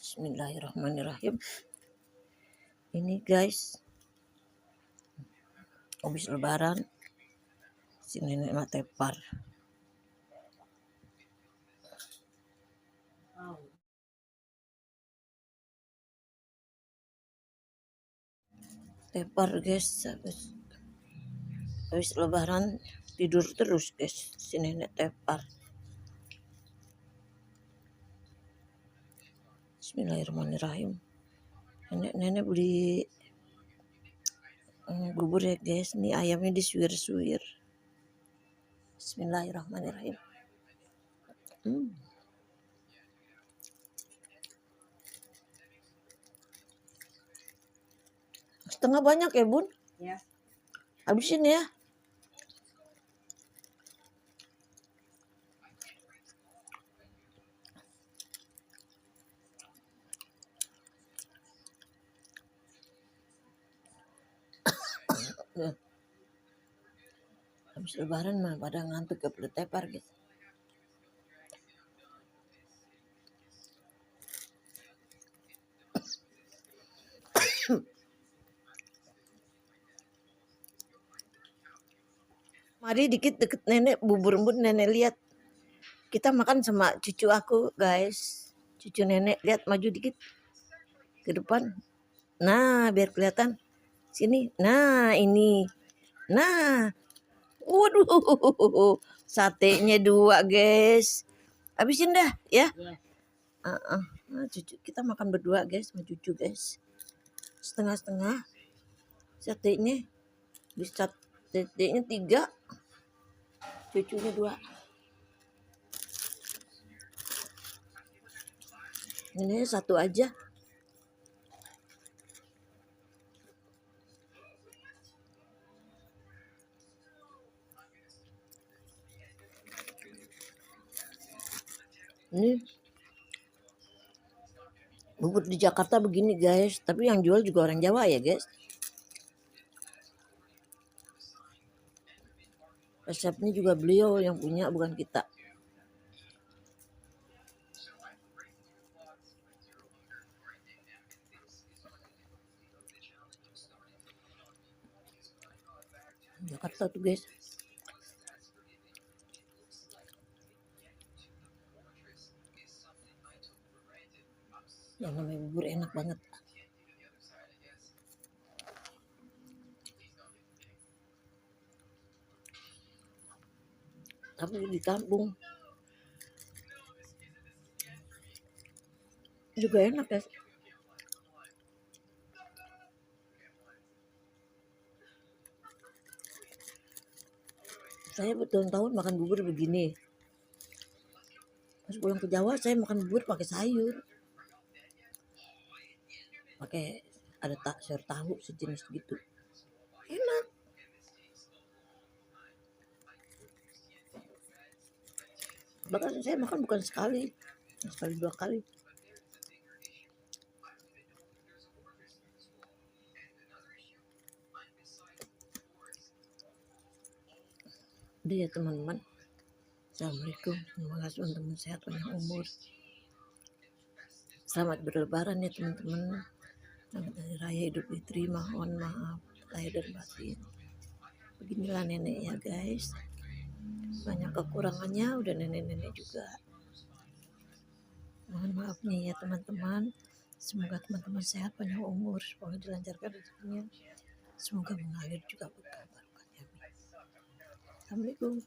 Bismillahirrahmanirrahim. Ini guys, habis lebaran si nenek mah tepar. Tepar guys, habis lebaran tidur terus guys, si nenek tepar. Bismillahirrahmanirrahim. Nenek beli bubur ya guys, nih ayamnya disuir-suir. Bismillahirrahmanirrahim. Setengah banyak ya bun? Ya. Habisin ya. Habis lebaran mah pada ngantuk ke perut tepar gitu. Mari dikit deket nenek bubur bun, nenek lihat. Kita makan sama cucu aku guys. Cucu nenek lihat maju dikit ke depan. Nah biar kelihatan. Sini. Nah ini. Nah. Waduh. Satenya 2 guys. Habisin dah ya. Nah, cucu kita makan berdua guys sama cucu guys. Setengah-setengah. Satenya. Bisa satenya 3. Cucunya 2. Ini 1 aja. Ini bubur di Jakarta begini guys, tapi yang jual juga orang Jawa ya guys. Resepnya juga beliau yang punya, bukan kita. Jakarta tuh guys. Yang namanya bubur enak banget. Tapi di kampung juga enak guys. Saya bertahun-tahun makan bubur begini. Pas pulang ke Jawa saya makan bubur pakai sayur. Pakai ada sayur tahu sejenis gitu. Enak. Bahkan saya makan bukan sekali 2 kali. Udah ya teman-teman. Assalamualaikum. Semoga teman-teman sehat, panjang umur. Selamat berlebaran ya teman-teman. Selamat Hari Raya Idul Fitri. Mohon maaf lahir dan batin. Beginilah nenek ya guys. Banyak kekurangannya, udah nenek-nenek juga. Mohon maaf nih ya teman-teman. Semoga teman-teman sehat, panjang umur. Semoga dilancarkan rezekinya. Semoga mengalir juga berkah barokahnya. Assalamualaikum.